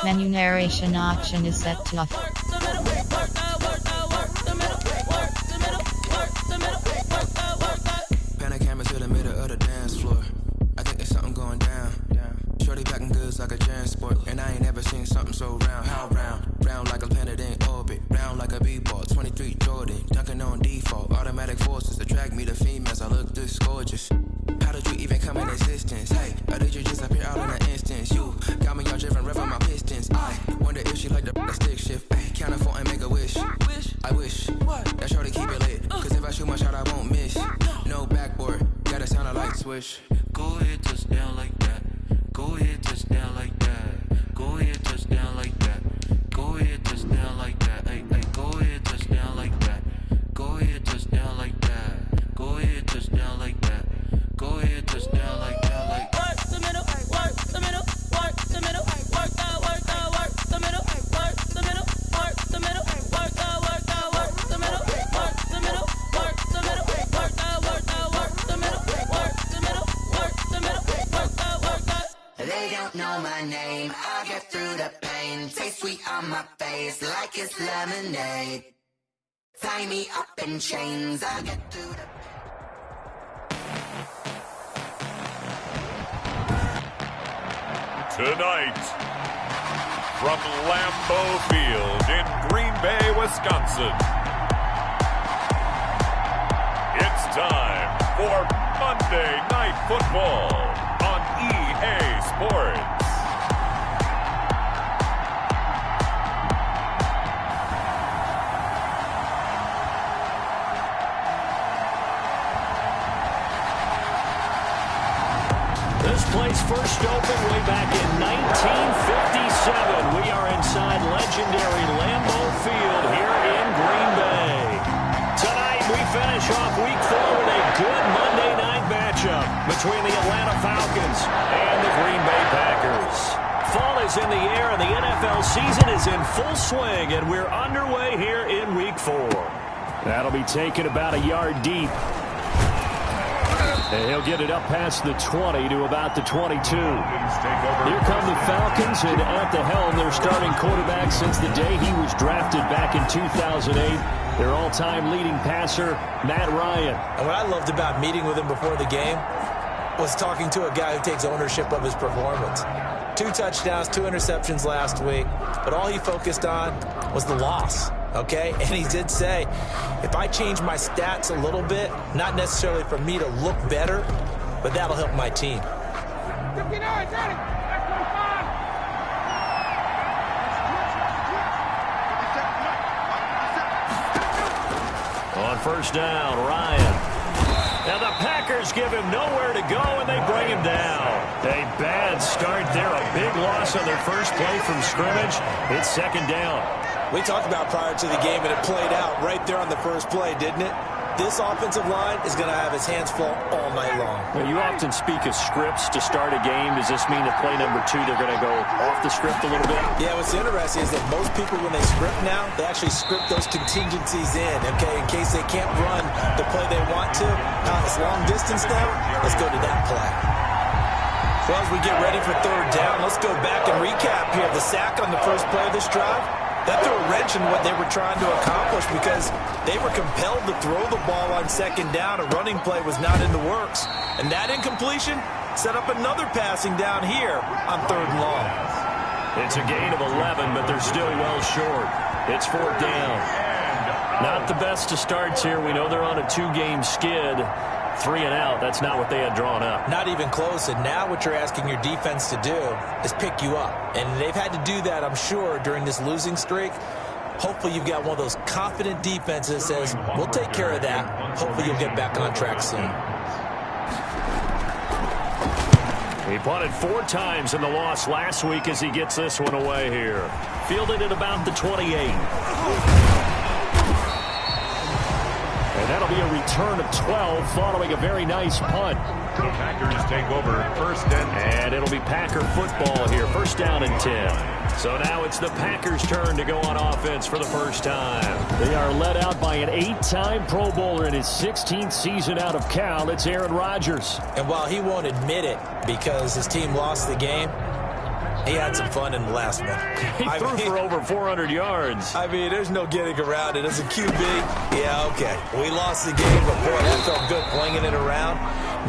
Menu narration option is set to off. Pan a camera to the middle of the dance floor. I think there's something going down. Shorty packing goods like a transport, and I ain't never seen something so round. How round? Round like a planet in orbit, round like a b-ball. 23 Jordan, dunking on default. Automatic forces attract me to females. I look this gorgeous. How did you even come in existence? Hey, or did you just appear out in an instance? You got me all driven, revving my pistons. I wonder if she like the stick shift. Hey, count it 4 and make a wish. I wish that shorty keep it lit. Cause if I shoot my shot, I won't miss. No backboard, gotta sound a light switch. Go ahead, touch down like that. Go ahead, touch down like that. Go ahead, touch down like that. Go ahead, touch down like that. Hey, hey, go ahead, touch down like that. Go ahead, touch down like that. Go ahead, touch down like that. Go ahead, touch down like that. Like work the middle, work the middle, work the middle, work the middle, work the middle, work the middle, work the middle, work the middle, work the middle, work the middle, work the middle, work the middle, work the middle. They don't know my name, I get through the pain. Taste sweet on my face like it's lemonade. Tie me up in chains, I get through the Tonight, from Lambeau Field in Green Bay, Wisconsin, it's time for Monday Night Football on EA Sports. This place first opened way back in 1957. We are inside legendary Lambeau Field here in Green Bay. Tonight we finish off Week 4 with a good Monday night matchup between the Atlanta Falcons and the Green Bay Packers. Fall is in the air and the NFL season is in full swing, and we're underway here in Week 4. That'll be taken about a yard deep. And he'll get it up past the 20 to about the 22. Here come the Falcons, and at the helm, their starting quarterback since the day he was drafted back in 2008. Their all-time leading passer, Matt Ryan. And what I loved about meeting with him before the game was talking to a guy who takes ownership of his performance. 2 touchdowns, 2 interceptions last week, but all he focused on was the loss. Okay, and he did say, if I change my stats a little bit, not necessarily for me to look better, but that'll help my team. On first down, Ryan. Now the Packers give him nowhere to go, and they bring him down. A bad start there, a big loss on their first play from scrimmage. It's second down. We talked about prior to the game, and it played out right there on the first play, didn't it? This offensive line is going to have his hands full all night long. Well, you often speak of scripts to start a game. Does this mean that play number 2, they're going to go off the script a little bit? Yeah, what's interesting is that most people, when they script now, they actually script those contingencies in, okay, in case they can't run the play they want to. It's long distance now. Let's go to that play. So as we get ready for third down, let's go back and recap here. The sack on the first play of this drive, that threw a wrench in what they were trying to accomplish because they were compelled to throw the ball on second down. A running play was not in the works. And that incompletion set up another passing down here on third and long. It's a gain of 11, but they're still well short. It's fourth down. Not the best of starts here. We know they're on a 2-game skid. 3 and out, that's not what they had drawn up. Not even close, and now what you're asking your defense to do is pick you up. And they've had to do that, I'm sure, during this losing streak. Hopefully you've got one of those confident defenses that says, we'll take care of that. Hopefully you'll get back on track soon. He punted 4 times in the loss last week as he gets this one away here. Fielded at about the 28. And that'll be a return of 12 following a very nice punt. The Packers take over first and 10. And it'll be Packer football here. First down and 10. So now it's the Packers' turn to go on offense for the first time. They are led out by an 8-time Pro Bowler in his 16th season out of Cal. It's Aaron Rodgers. And while he won't admit it because his team lost the game, He had some fun in the last one. He threw for over 400 yards. I mean, there's no getting around it. As a QB, yeah, okay. We lost the game, but boy, that felt good flinging it around.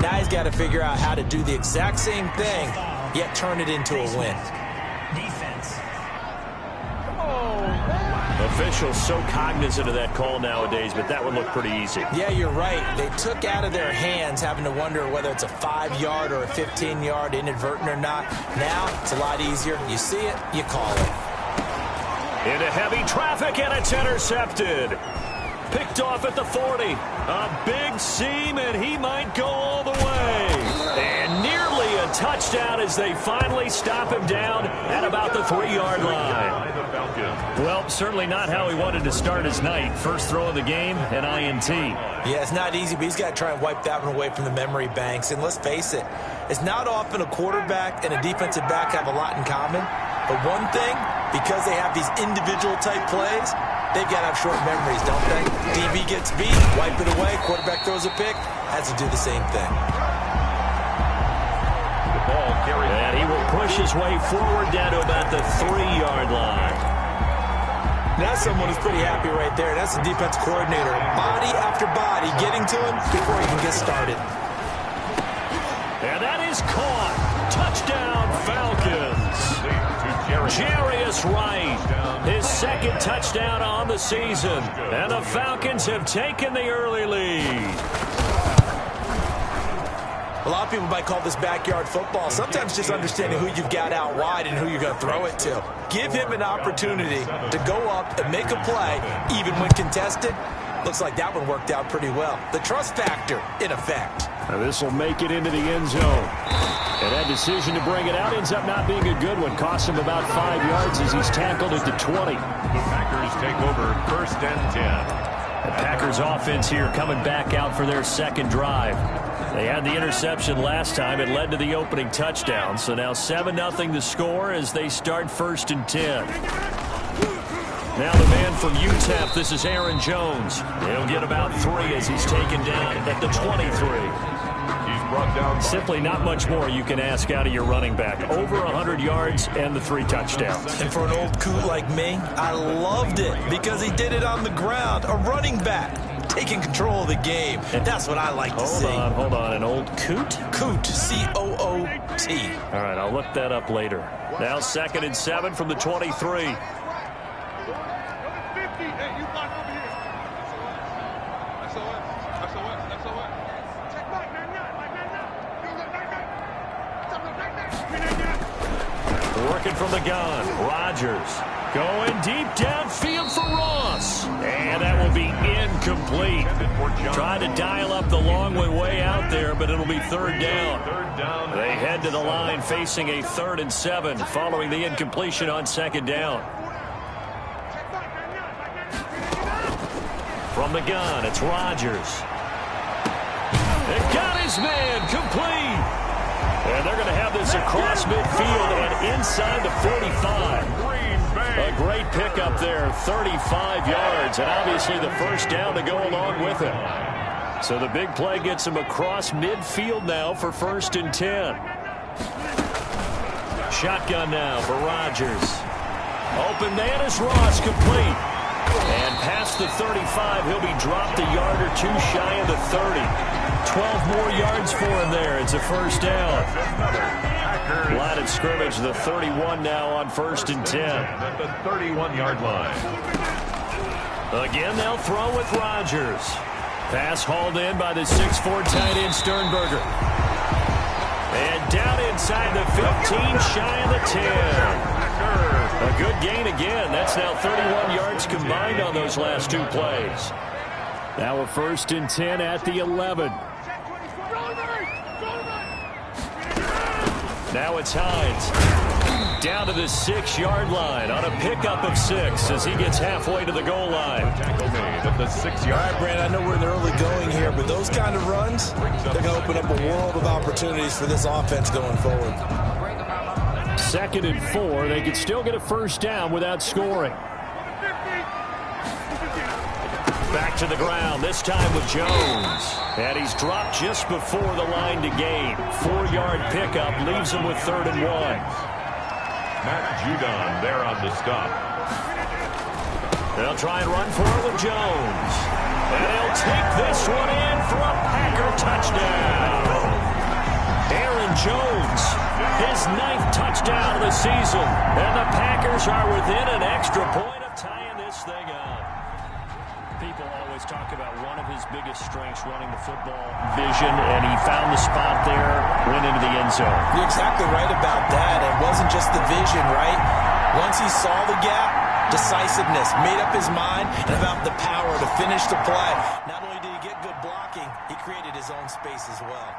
Now he's got to figure out how to do the exact same thing, yet turn it into a win. Defense. Officials so cognizant of that call nowadays, but that one looked pretty easy. Yeah, you're right. They took out of their hands having to wonder whether it's a 5-yard or a 15-yard inadvertent or not. Now, it's a lot easier. You see it, you call it. Into heavy traffic, and it's intercepted. Picked off at the 40. A big seam, and he might go all the way. And nearly a touchdown as they finally stop him down at about the 3-yard line. Well, certainly not how he wanted to start his night. First throw of the game, an INT. Yeah, it's not easy, but he's got to try and wipe that one away from the memory banks. And let's face it, it's not often a quarterback and a defensive back have a lot in common. But one thing, because they have these individual type plays, they've got to have short memories, don't they? DB gets beat, wipe it away, quarterback throws a pick, has to do the same thing. The ball carried. And he will push his way forward down to about the 3-yard line. Now someone is pretty happy right there. That's the defense coordinator. Body after body getting to him before he can get started. And that is caught. Touchdown, Falcons. Jarius Wright, his second touchdown on the season. And the Falcons have taken the early lead. A lot of people might call this backyard football. Sometimes just understanding who you've got out wide and who you're going to throw it to. Give him an opportunity to go up and make a play, even when contested. Looks like that one worked out pretty well. The trust factor, in effect. Now this will make it into the end zone. And that decision to bring it out ends up not being a good one. Costs him about 5 yards as he's tackled at the 20. The Packers take over 1st and 10. The Packers offense here coming back out for their second drive. They had the interception last time. It led to the opening touchdown. So now 7-0 the score as they start 1st and 10. Now the man from UTEP, this is Aaron Jones. He'll get about 3 as he's taken down at the 23. He's brought down. Simply not much more you can ask out of your running back. Over 100 yards and the 3 touchdowns. And for an old coot like me, I loved it because he did it on the ground. A running back taking control of the game. That's what I like to see. Hold on. An old coot? Coot, C-O-O-T. All right, I'll look that up later. Now 2nd and 7 from the 23. Working from the gun, Rodgers going deep downfield for Ross. And that will be incomplete. Tried to dial up the long way out there, but it'll be 3rd down. They head to the line facing a 3rd and 7 following the incompletion on 2nd down. From the gun, it's Rodgers. It got his man complete. And they're going to have this across midfield and inside the 45. A great pickup there, 35 yards, and obviously the 1st down to go along with it. So the big play gets him across midfield now for 1st and 10. Shotgun now for Rodgers. Open man is Ross, complete. And past the 35, he'll be dropped a yard or 2 shy of the 30. 12 more yards for him there. It's a 1st down. Line of scrimmage, the 31 now on 1st and 10. At the 31-yard line. Again, they'll throw with Rodgers. Pass hauled in by the 6'4" tight end Sternberger. And down inside the 15, shy of the 10. A good gain again. That's now 31 yards combined on those last 2 plays. Now a 1st and 10 at the 11. Now it's Hines. Down to the 6-yard line on a pickup of 6 as he gets halfway to the goal line. Tackle made at the 6-yard. All right, Brandon, I know we're in the early going here, but those kind of runs, they're going to open up a world of opportunities for this offense going forward. 2nd and 4. They could still get a 1st down without scoring. Back to the ground, this time with Jones. And he's dropped just before the line to gain. 4-yard pickup leaves him with 3rd and 1. Matt Judon there on the stop. They'll try and run for it with Jones. And he'll take this one in for a Packer touchdown. Aaron Jones, his 9th touchdown of the season. And the Packers are within an extra point of tying this thing up. People always talk about one of his biggest strengths running the football, vision, and he found the spot there, went into the end zone. You're exactly right about that. It wasn't just the vision, right? Once he saw the gap, decisiveness, made up his mind, and about the power to finish the play. Not only did he get good blocking, he created his own space as well.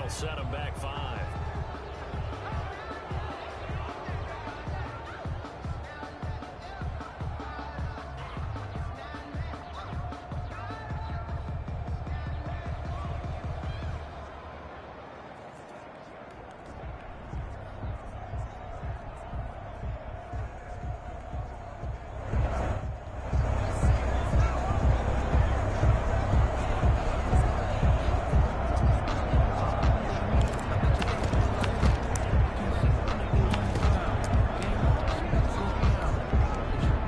Set him back 5.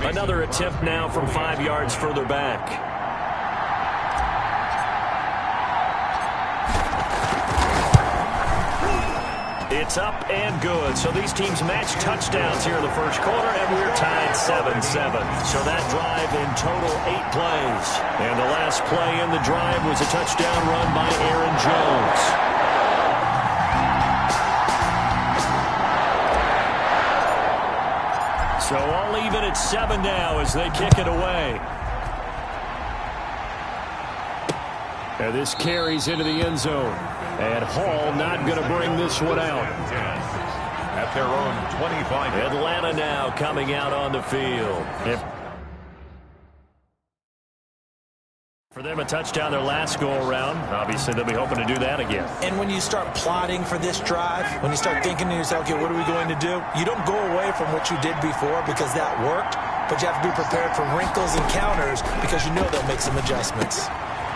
Another attempt now from 5 yards further back. It's up and good. So these teams match touchdowns here in the first quarter, and we're tied 7-7. So that drive in total 8 plays. And the last play in the drive was a touchdown run by Aaron Jones. So all even at 7 now as they kick it away. And this carries into the end zone. And Hall not going to bring this one out. At their own 25. Atlanta now coming out on the field. For them, a touchdown their last go-around. Obviously, they'll be hoping to do that again. And when you start plotting for this drive, when you start thinking to yourself, okay, what are we going to do? You don't go away from what you did before because that worked, but you have to be prepared for wrinkles and counters because you know they'll make some adjustments.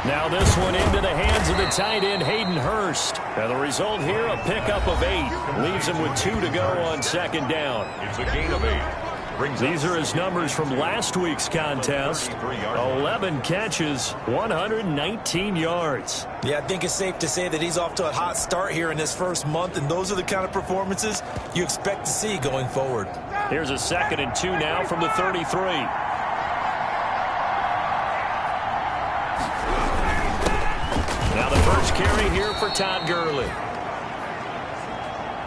Now this one into the hands of the tight end, Hayden Hurst. And the result here, a pickup of 8. Leaves him with 2 to go on second down. It's a gain of 8. These are his numbers from last week's contest. 11 catches, 119 yards. Yeah, I think it's safe to say that he's off to a hot start here in this first month, and those are the kind of performances you expect to see going forward. Here's a 2nd and 2 now from the 33. Now the first carry here for Todd Gurley.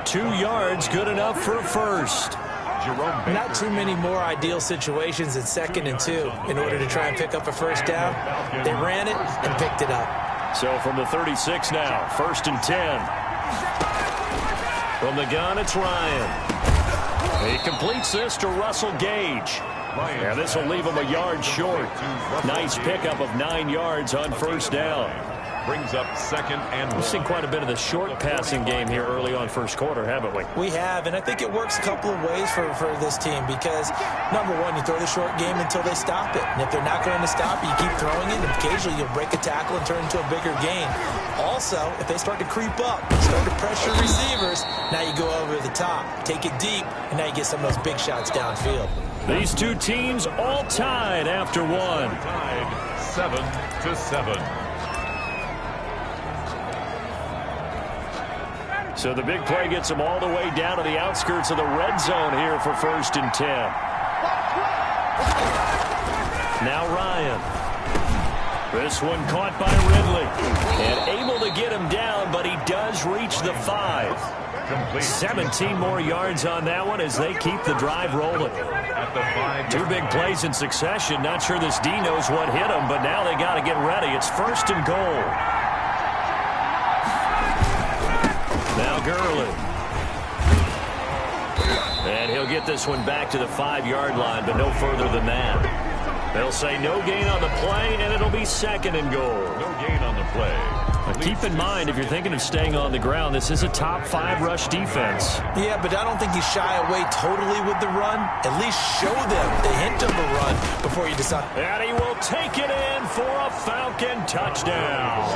2 yards, good enough for a first. Not too many more ideal situations in 2nd and 2 in order to try and pick up a first down. They ran it and picked it up. So from the 36 now, 1st and 10. From the gun, it's Ryan. He completes this to Russell Gage. And this will leave him a yard short. Nice pickup of 9 yards on first down. Brings up 2nd and 1. We've seen quite a bit of the short passing game here early on first quarter, haven't we? We have, and I think it works a couple of ways for this team because, number one, you throw the short game until they stop it. And if they're not going to stop it, you keep throwing it, and occasionally you'll break a tackle and turn into a bigger gain. Also, if they start to creep up, start to pressure receivers, now you go over the top, take it deep, and now you get some of those big shots downfield. These two teams all tied after one. Tied 7-7. So the big play gets them all the way down to the outskirts of the red zone here for 1st and 10. Now Ryan. This one caught by Ridley. And able to get him down, but he does reach the 5. 17 more yards on that one as they keep the drive rolling. Two big plays in succession. Not sure this D knows what hit him, but now they got to get ready. It's 1st and goal. Now Gurley. And he'll get this one back to the 5-yard line, but no further than that. They'll say no gain on the play, and it'll be 2nd and goal. No gain on the play. Now keep in mind, if you're thinking of staying on the ground, this is a top 5 rush defense. Yeah, but I don't think you shy away totally with the run. At least show them the hint of a run before you decide. And he will take it in for a Falcon touchdown.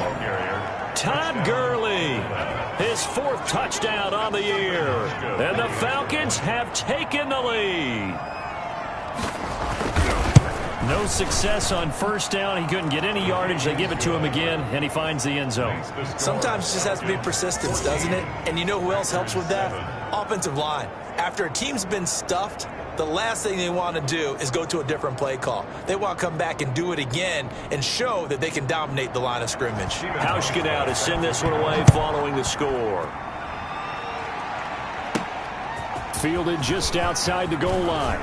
Todd Gurley, his 4th touchdown on the year. And the Falcons have taken the lead. No success on 1st down. He couldn't get any yardage. They give it to him again, and he finds the end zone. Sometimes it just has to be persistence, doesn't it? And you know who else helps with that? Offensive line. After a team's been stuffed, the last thing they want to do is go to a different play call. They want to come back and do it again and show that they can dominate the line of scrimmage. Hauschka now to send this one away following the score. Fielded just outside the goal line.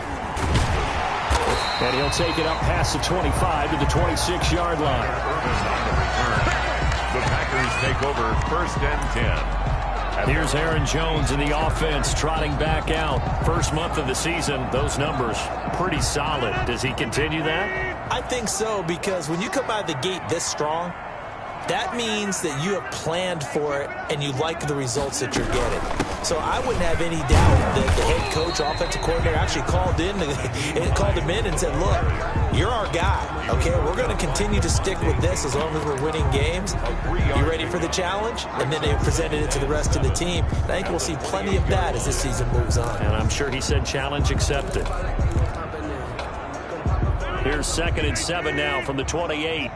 And he'll take it up past the 25 to the 26-yard line. The Packers take over 1st and 10. Here's Aaron Jones in the offense trotting back out. First month of the season, those numbers pretty solid. Does he continue that? I think so, because when you come out of the gate this strong, that means that you have planned for it and you like the results that you're getting. So I wouldn't have any doubt that the head coach, offensive coordinator actually called him in and said, look, you're our guy, okay? We're going to continue to stick with this as long as we're winning games. You ready for the challenge? And then they presented it to the rest of the team. And I think we'll see plenty of that as this season moves on. And I'm sure he said challenge accepted. Here's 2nd and 7 now from the 28.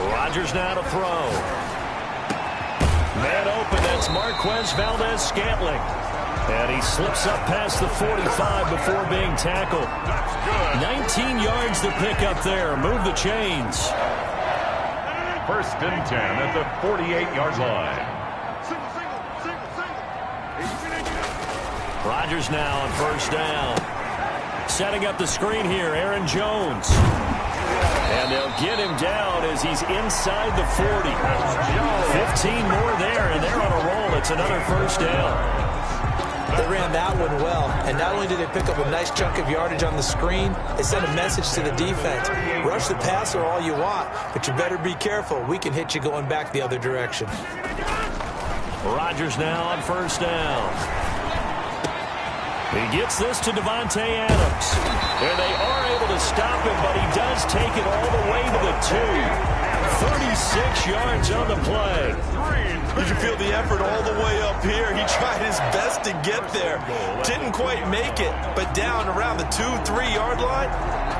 Rodgers now to throw. Man open, that's Marquez Valdez-Scantling. And he slips up past the 45 before being tackled. 19 yards to pick up there. Move the chains. 1st and 10 at the 48-yard line. Rodgers now on 1st down. Setting up the screen here, Aaron Jones. And they'll get him down as he's inside the 40. 15 more there, and they're on a roll. It's another 1st down. They ran that one well, and not only did they pick up a nice chunk of yardage on the screen, they sent a message to the defense. Rush the passer all you want, but you better be careful. We can hit you going back the other direction. Rodgers now on 1st down. He gets this to Devontae Adams. And they are able to stop him, but he does take it all the way to the 2. 36 yards on the play. You can feel the effort all the way up here. He tried his best to get there. Didn't quite make it, but down around the 2-3 yard line,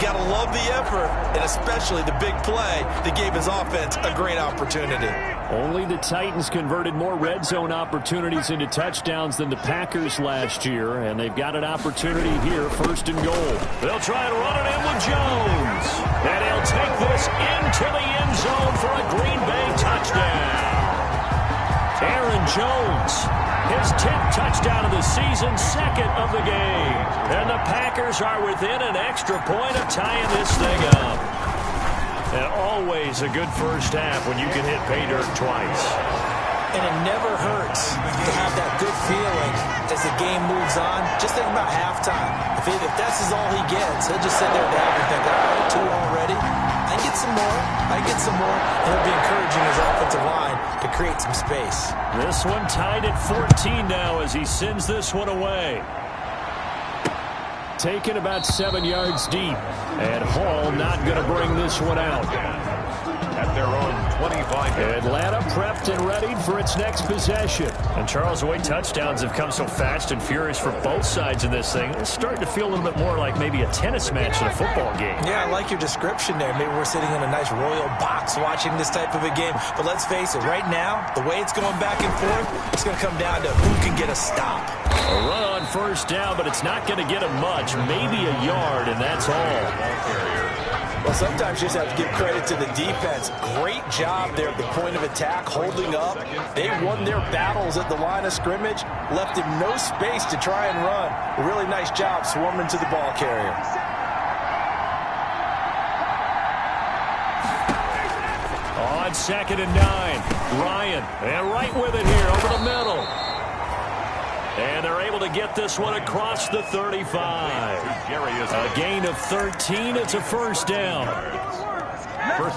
got to love the effort, and especially the big play that gave his offense a great opportunity. Only the Titans converted more red zone opportunities into touchdowns than the Packers last year, and they've got an opportunity here, 1st and goal. They'll try and run it in with Jones, and he'll take this into the end zone for a Green Bay touchdown. Aaron Jones, his 10th touchdown of the season, 2nd of the game. And the Packers are within an extra point of tying this thing up. And always a good 1st half when you can hit pay dirt twice. And it never hurts to have that good feeling as the game moves on. Just think about halftime. If this is all he gets, he'll just sit there at the half and think, all right, 2 already. I get some more. I get some more. And he'll be encouraging his offensive line to create some space. This one tied at 14 now as he sends this one away. Taken about 7 yards deep. And Hall not going to bring this one out. at their own 25. Atlanta prepped and ready for its next possession. And Charles, the way touchdowns have come so fast and furious for both sides in this thing, it's starting to feel a little bit more like maybe a tennis match in a football game. Yeah, I like your description there. Maybe we're sitting in a nice royal box watching this type of a game. But let's face it, right now, the way it's going back and forth, it's going to come down to who can get a stop. A run on first down, but it's not going to get him much. Maybe a yard, and that's all. Well, sometimes you just have to give credit to the defense. Great job there at the point of attack, holding up. They won their battles at the line of scrimmage, left him no space to try and run. A really nice job swarming to the ball carrier. On 2nd and 9, Ryan, and right with it here over the middle. And they're able to get this one across the 35. A gain of 13. It's a first down.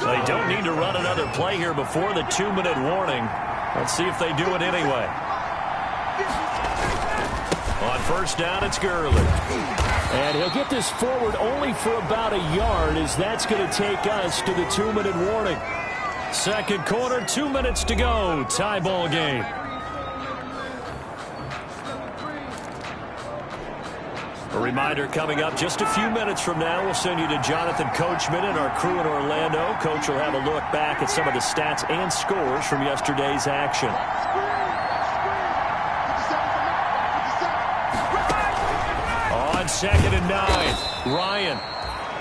They don't need to run another play here before the 2-minute warning. Let's see if they do it anyway. On first down, it's Gurley. And he'll get this forward only for about a yard, as that's going to take us to the 2-minute warning. Second quarter, 2 minutes to go. Tie ball game. A reminder coming up just a few minutes from now, we'll send you to Jonathan Coachman and our crew in Orlando. Coach will have a look back at some of the stats and scores from yesterday's action. On 2nd and 9, Ryan.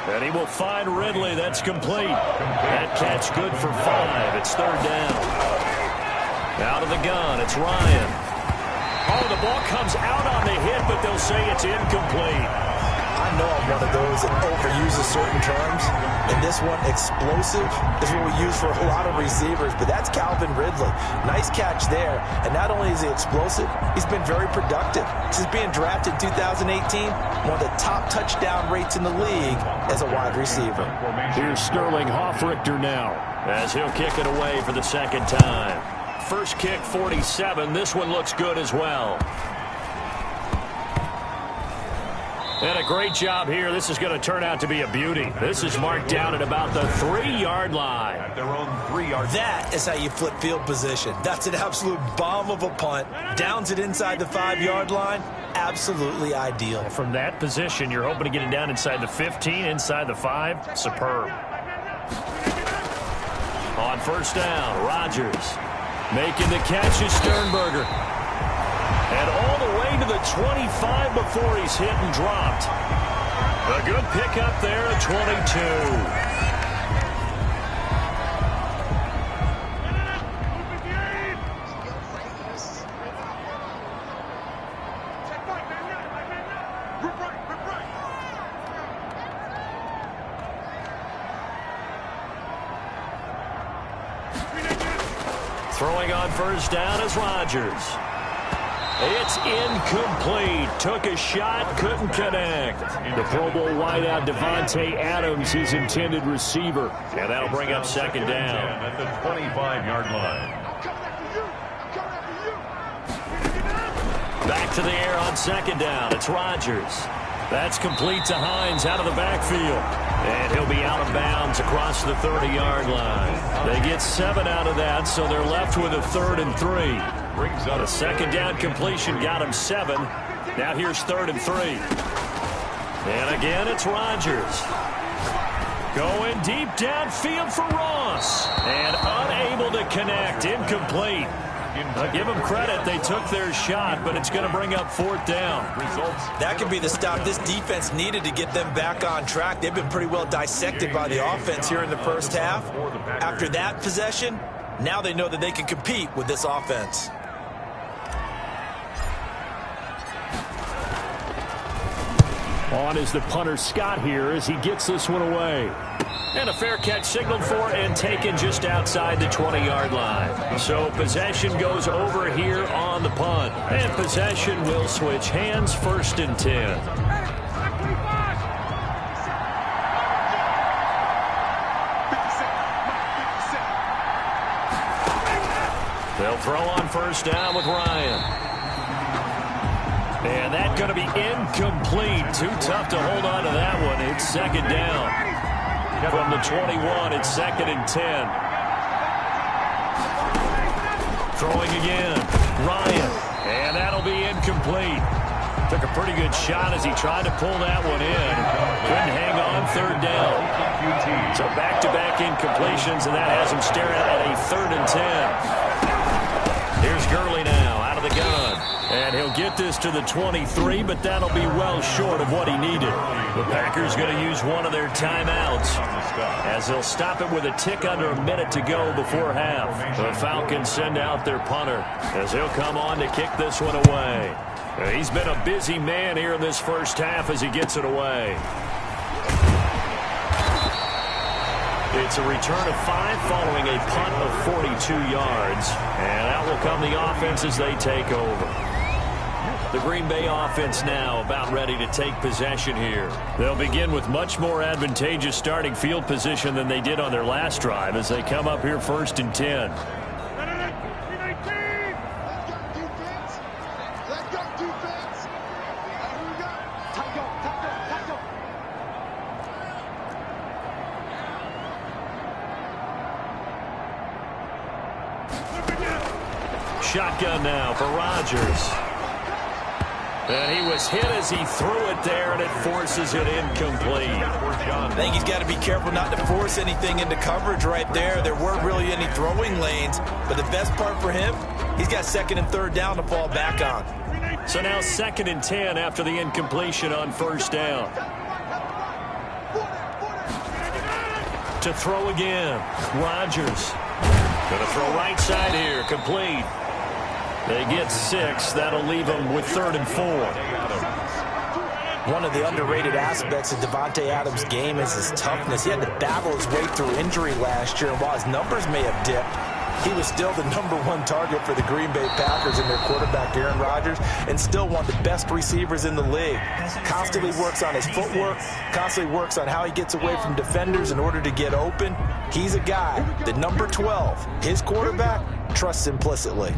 And he will find Ridley. That's complete. That catch good for 5. It's third down. Out of the gun, it's Ryan. Oh, the ball comes out on the hit, but they'll say it's incomplete. I know I'm one of those that overuses certain terms. And this one, explosive, is what we use for a lot of receivers. But that's Calvin Ridley. Nice catch there. And not only is he explosive, he's been very productive. Since being drafted in 2018, one of the top touchdown rates in the league as a wide receiver. Here's Sterling Hoffrichter now, as he'll kick it away for the second time. First kick, 47. This one looks good as well. And a great job here. This is going to turn out to be a beauty. This is marked down at about the 3-yard line. At their own 3-yard. That is how you flip field position. That's an absolute bomb of a punt. Downs it inside the 5-yard line. Absolutely ideal. From that position, you're hoping to get it down inside the 15, inside the 5. Superb. On first down, Rodgers. Making the catch is Sternberger. And all the way to the 25 before he's hit and dropped. A good pickup there at 22. Throwing on first down is Rodgers. It's incomplete. Took a shot, couldn't connect. The Pro Bowl wideout Devontae Adams, his intended receiver. And that'll bring up second down. At the 25-yard line. Back to the air on second down. It's Rodgers. That's complete to Hines out of the backfield. And he'll be out of bounds across the 30-yard line. They get 7 out of that, so they're left with a 3rd and 3. The second down completion got him 7. Now here's 3rd and 3. And again, it's Rodgers. Going deep downfield for Ross. And unable to connect. Incomplete. I'll give them credit. They took their shot, but it's going to bring up 4th down. That could be the stop this defense needed to get them back on track. They've been pretty well dissected by the offense here in the first half. After that possession, now they know that they can compete with this offense. On is the punter Scott here as he gets this one away. And a fair catch signaled for and taken just outside the 20-yard line. So possession goes over here on the punt. And possession will switch hands, 1st and 10. They'll throw on first down with Ryan. And that's going to be incomplete. Too tough to hold on to that one. It's second down. From the 21, it's 2nd and 10. Throwing again. Ryan. And that'll be incomplete. Took a pretty good shot as he tried to pull that one in. Couldn't hang on, 3rd down. So back-to-back incompletions, and that has him staring at a 3rd and 10. Here's Gurley now, out of the gun. And he'll get this to the 23, but that'll be well short of what he needed. The Packers going to use one of their timeouts as they'll stop it with a tick under a minute to go before half. The Falcons send out their punter as he'll come on to kick this one away. He's been a busy man here in this first half as he gets it away. It's a return of 5 following a punt of 42 yards. And out will come the offense as they take over. The Green Bay offense now about ready to take possession here. They'll begin with much more advantageous starting field position than they did on their last drive as they come up here 1st and 10. Shotgun now for Rodgers. And he was hit as he threw it there, and it forces it incomplete. I think he's got to be careful not to force anything into coverage right there. There weren't really any throwing lanes, but the best part for him, he's got 2nd and 3rd down to fall back on. So now 2nd and 10 after the incompletion on 1st down. To throw again, Rodgers. Going to throw right side here, complete. They get 6. That'll leave them with 3rd and 4. One of the underrated aspects of Davante Adams' game is his toughness. He had to battle his way through injury last year, and while his numbers may have dipped, he was still the #1 target for the Green Bay Packers and their quarterback, Aaron Rodgers, and still one of the best receivers in the league. Constantly works on his footwork, constantly works on how he gets away from defenders in order to get open. He's a guy that number 12, his quarterback, trusts implicitly.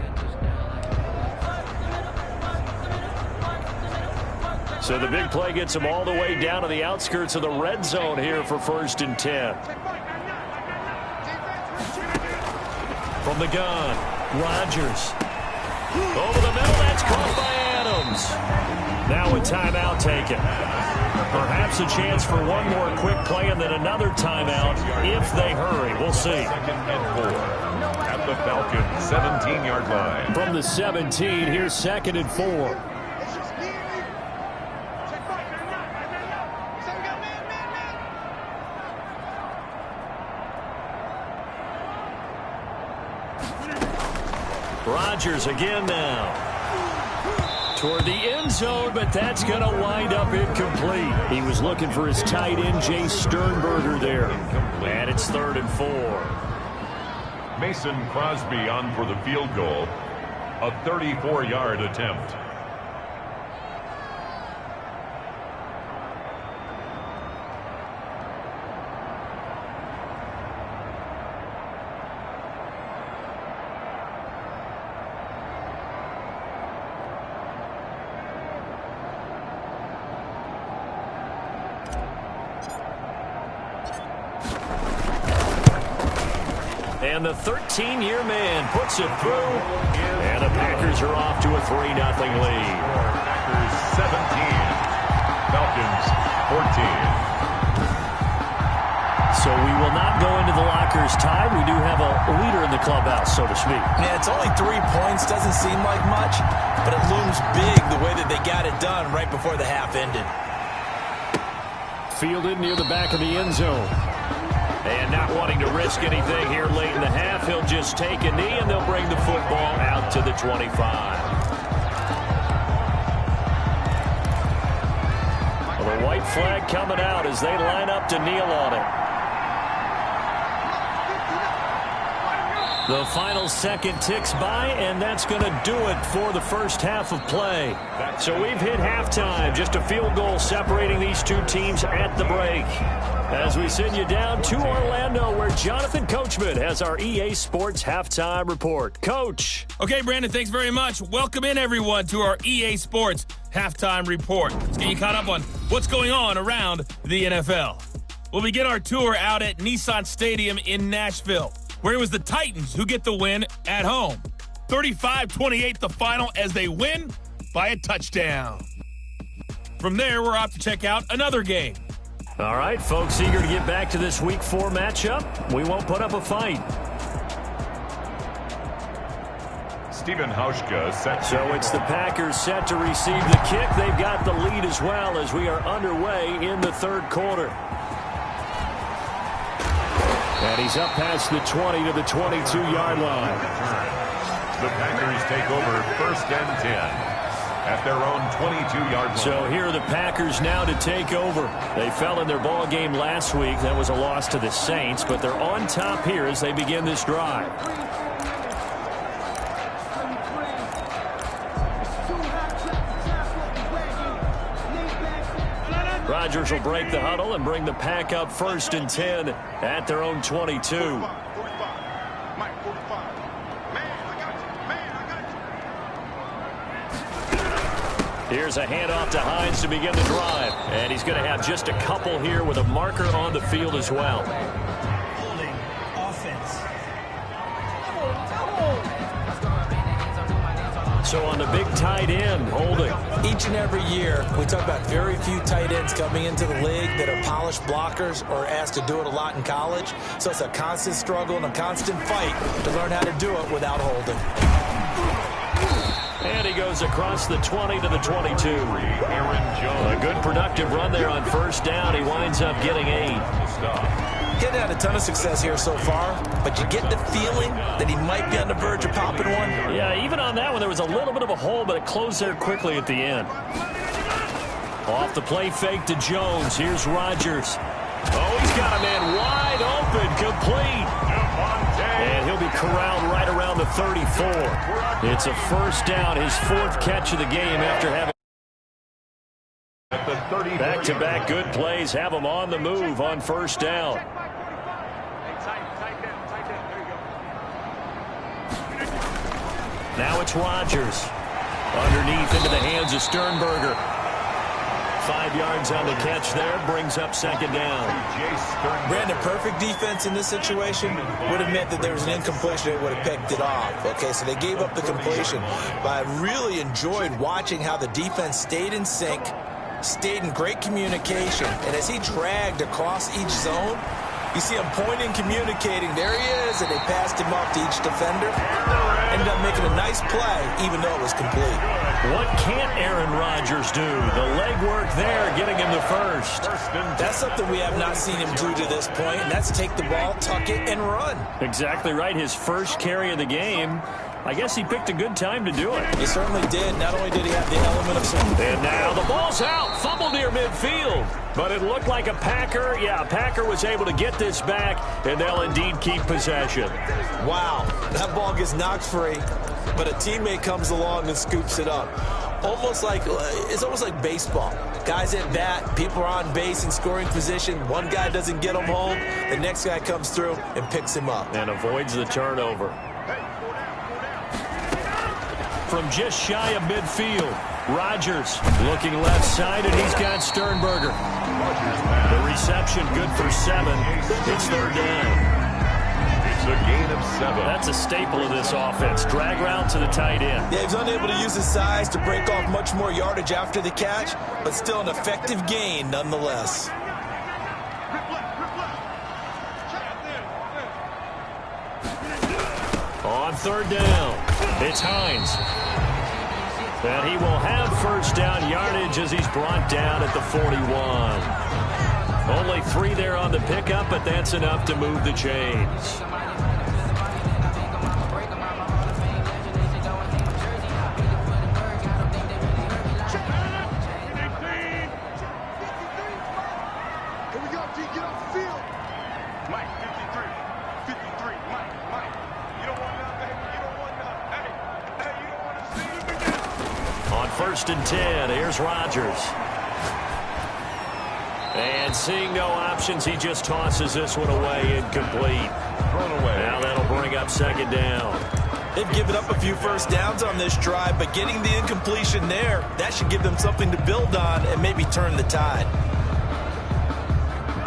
So the big play gets him all the way down to the outskirts of the red zone here for 1st and 10. From the gun, Rodgers. Over the middle, that's caught by Adams. Now a timeout taken. Perhaps a chance for one more quick play and then another timeout if they hurry. We'll see. 2nd and 4 at the Falcons' 17-yard line. From the 17, here's 2nd and 4. Rodgers again now. Toward the end zone, but that's going to wind up incomplete. He was looking for his tight end, Jay Sternberger there. And it's 3rd and 4. Mason Crosby on for the field goal. A 34-yard attempt. And the 13-year man puts it through. And the Packers are off to a 3-0 lead. Packers 17. Falcons 14. So we will not go into the lockers tied. We do have a leader in the clubhouse, so to speak. Yeah, it's only 3 points. Doesn't seem like much, but it looms big the way that they got it done right before the half ended. Fielded near the back of the end zone. And not wanting to risk anything here late in the half, he'll just take a knee, and they'll bring the football out to the 25. Well, the white flag coming out as they line up to kneel on it. The final second ticks by, and that's going to do it for the first half of play. So we've hit halftime, just a field goal separating these two teams at the break. As we send you down to Orlando, where Jonathan Coachman has our EA Sports Halftime Report. Coach. Okay, Brandon, thanks very much. Welcome in, everyone, to our EA Sports Halftime Report. Let's get you caught up on what's going on around the NFL. we'll begin our tour out at Nissan Stadium in Nashville, where it was the Titans who get the win at home. 35-28 the final as they win by a touchdown. From there, we're off to check out another game. All right, folks, eager to get back to this Week 4 matchup. We won't put up a fight. Stephen Hauschka set. So it's the Packers set to receive the kick. They've got the lead as well as we are underway in the third quarter. And he's up past the 20 to the 22-yard line. The Packers take over 1st and 10 at their own 22-yard line. So here are the Packers now to take over. They fell in their ball game last week. That was a loss to the Saints, but they're on top here as they begin this drive. Rodgers will break the huddle and bring the Pack up 1st and 10 at their own 22. Here's a handoff to Hines to begin the drive. And he's going to have just a couple here with a marker on the field as well. Holding offense. So on the big tight end, holding. Each and every year, we talk about very few tight ends coming into the league that are polished blockers or asked to do it a lot in college. So it's a constant struggle and a constant fight to learn how to do it without holding. And he goes across the 20 to the 22. A good productive run there on 1st down. He winds up getting 8. Getting had a ton of success here so far, but you get the feeling that he might be on the verge of popping one. Yeah, even on that one, there was a little bit of a hole, but it closed there quickly at the end. Off the play fake to Jones. Here's Rodgers. Oh, he's got a man wide open, complete. And he'll be corralled right around the 34. It's a 1st down, his 4th catch of the game after having back-to-back good plays, have him on the move on 1st down. Now it's Rodgers. Underneath into the hands of Sternberger. 5 yards on the catch there, brings up 2nd down. Brandon, perfect defense in this situation would have meant that there was an incompletion that would have picked it off. Okay, so they gave up the completion. But I really enjoyed watching how the defense stayed in sync, stayed in great communication, and as he dragged across each zone, you see him pointing, communicating. There he is, and they passed him off to each defender. Ended up making a nice play, even though it was complete. What can't Aaron Rodgers do? The legwork there, getting him the 1st. That's something we have not seen him do to this point, and that's take the ball, tuck it, and run. Exactly right. His 1st carry of the game. I guess he picked a good time to do it. He certainly did. Not only did he have the element of some... And now the ball's out. Fumble near midfield. But it looked like a Packer. Yeah, a Packer was able to get this back, and they'll indeed keep possession. Wow. That ball gets knocked free, but a teammate comes along and scoops it up. It's almost like baseball. Guys at bat, people are on base in scoring position. One guy doesn't get him home. The next guy comes through and picks him up. And avoids the turnover. From just shy of midfield, Rodgers looking left side, and he's got Sternberger. The reception good for 7. It's 3rd down. It's a gain of 7. That's a staple of this offense. Drag route to the tight end. Yeah, he was unable to use his size to break off much more yardage after the catch, but still an effective gain nonetheless. On 3rd down, it's Hines. And he will have 1st down yardage as he's brought down at the 41. Only 3 there on the pickup, but that's enough to move the chains. On 1st and 10, here's Rodgers. And seeing no options, he just tosses this one away, incomplete. Thrown away. Now that'll bring up 2nd down. They've given up a few 1st downs on this drive, but getting the incompletion there, that should give them something to build on and maybe turn the tide.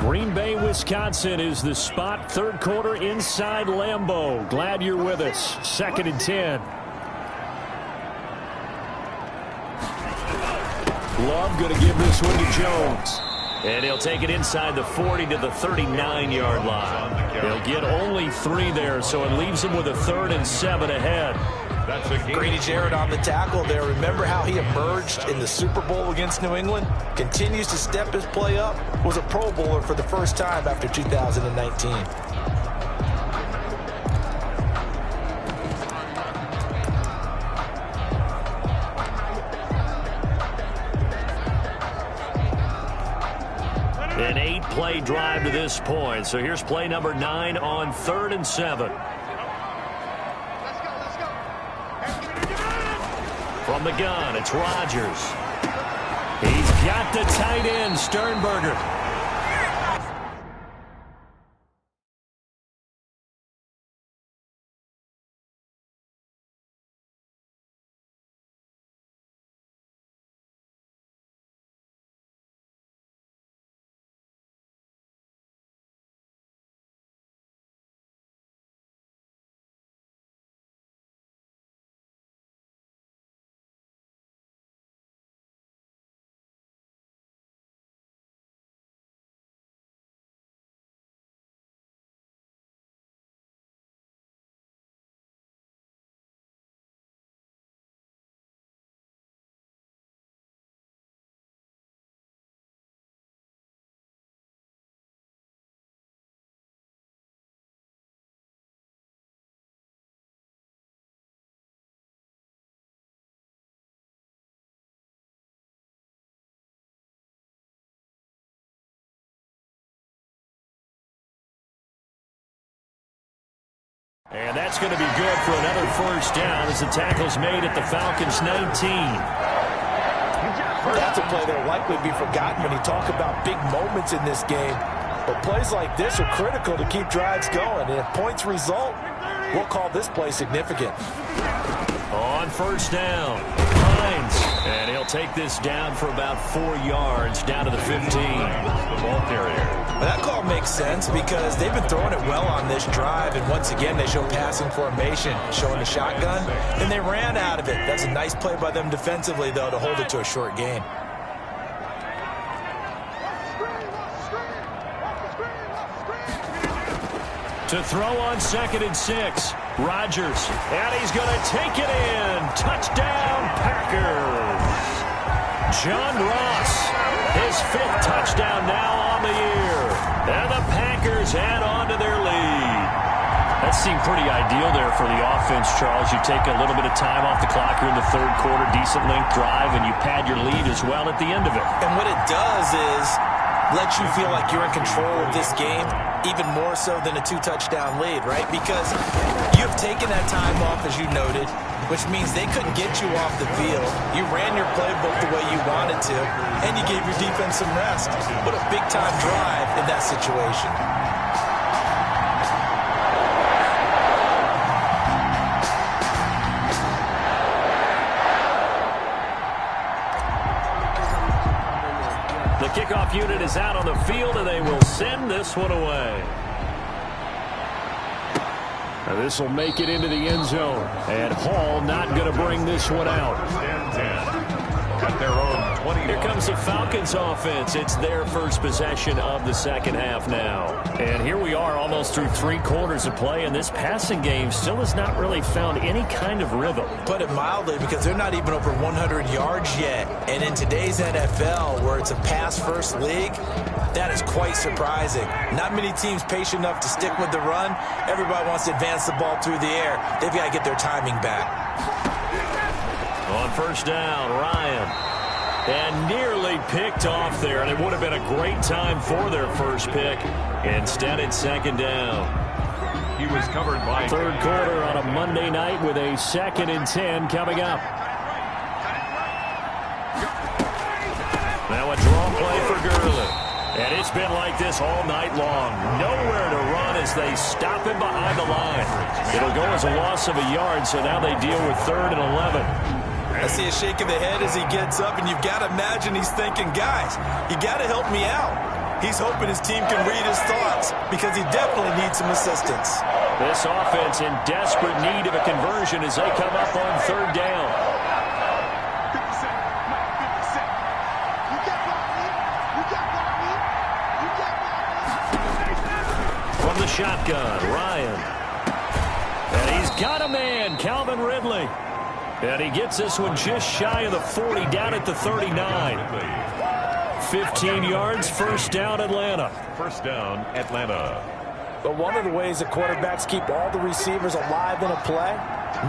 Green Bay, Wisconsin is the spot. Third quarter inside Lambeau. Glad you're with us. 2nd and 10. Love going to give this one to Jones. And he'll take it inside the 40 to the 39-yard line. He'll get only 3 there, so it leaves him with a 3rd and 7 ahead. Grady Jarrett on the tackle there. Remember how he emerged in the Super Bowl against New England? Continues to step his play up. Was a Pro Bowler for the first time after 2019. An 8-play drive to this point. So here's play number 9 on 3rd and 7. From the gun, it's Rodgers. He's got the tight end, Sternberger. And that's going to be good for another first down as the tackle's made at the Falcons' 19. That's a play that will likely be forgotten when you talk about big moments in this game. But plays like this are critical to keep drives going. And if points result, we'll call this play significant. On first down, Hines. And he'll take this down for about 4 yards down to the 15. The ball carrier. That call makes sense because they've been throwing it well on this drive, and once again they show passing formation, showing the shotgun, and they ran out of it. That's a nice play by them defensively, though, to hold it to a short gain. To throw on 2nd and 6, Rodgers, and he's going to take it in. Touchdown, Packers. John Ross, his 5th touchdown now on the year. And the Packers add on to their lead. That seemed pretty ideal there for the offense, Charles. You take a little bit of time off the clock here in the 3rd quarter, decent length drive, and you pad your lead as well at the end of it. And what it does is let you feel like you're in control of this game, even more so than a 2-touchdown lead, right? Because you've taken that time off, as you noted, which means they couldn't get you off the field. You ran your playbook the way you wanted to, and you gave your defense some rest. What a big-time drive in that situation. The kickoff unit is out on the field, and they will send this one away. This will make it into the end zone. And Hall not going to bring this one out. At their own 21. Here comes the Falcons offense. It's their first possession of the second half now. And here we are almost through 3 quarters of play, and this passing game still has not really found any kind of rhythm. Put it mildly, because they're not even over 100 yards yet. And in today's NFL, where it's a pass-first league, that is quite surprising. Not many teams patient enough to stick with the run. Everybody wants to advance the ball through the air. They've got to get their timing back. On first down, Ryan. And nearly picked off there, and it would have been a great time for their first pick. Instead, it's 2nd down. He was covered by 3rd quarter on a Monday night with a 2nd and 10 coming up. Now a draw play for Gurley. And it's been like this all night long. Nowhere to run as they stop him behind the line. It'll go as a loss of a yard, so now they deal with 3rd and 11. I see a shake of the head as he gets up, and you've got to imagine he's thinking, guys, you got to help me out. He's hoping his team can read his thoughts because he definitely needs some assistance. This offense in desperate need of a conversion as they come up on third down. From the shotgun, Ryan. And he's got a man, Calvin Ridley. And he gets this one just shy of the 40, down at the 39. 15 yards, first down, Atlanta. First down, Atlanta. But one of the ways that quarterbacks keep all the receivers alive in a play,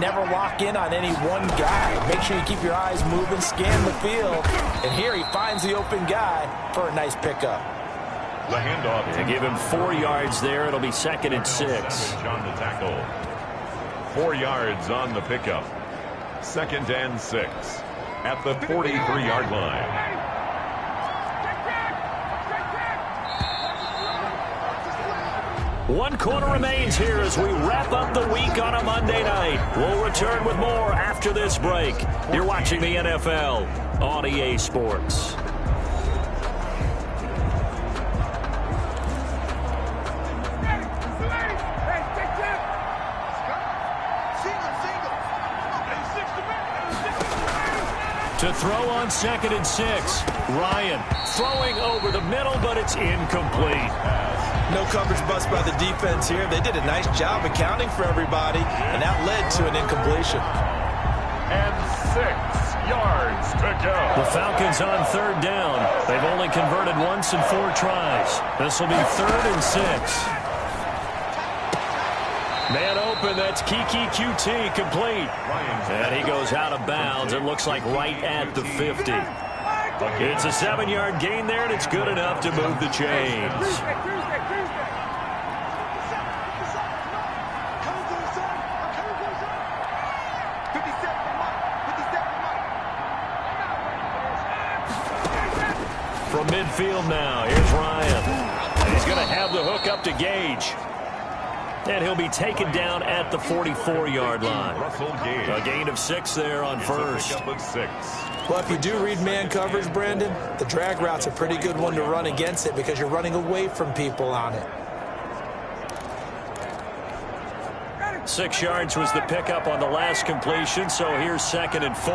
never lock in on any one guy. Make sure you keep your eyes moving, scan the field. And here he finds the open guy for a nice pickup. The handoff. They give him 4 yards there. It'll be second and 6. On the tackle. 4 yards on the pickup. Second and 6 at the 43-yard line. One quarter remains here as we wrap up the week on a Monday night. We'll return with more after this break. You're watching the NFL on EA Sports. To throw on second and 6. Ryan throwing over the middle, but it's incomplete. No coverage bust by the defense here. They did a nice job accounting for everybody, and that led to an incompletion. And 6 yards to go. The Falcons on third down. They've only converted once in 4 tries. This will be third and 6. Man open, that's Kiki QT, complete. And he goes out of bounds. It looks like right at the 50. It's a 7-yard gain there, and it's good enough to move the chains. From midfield now, here's Ryan. And he's going to have the hook up to Gage. And he'll be taken down at the 44-yard line. A gain of 6 there on first. Well, if you do read man coverage, Brandon, the drag route's a pretty good one to run against it because you're running away from people on it. 6 yards was the pickup on the last completion, so here's second and 4.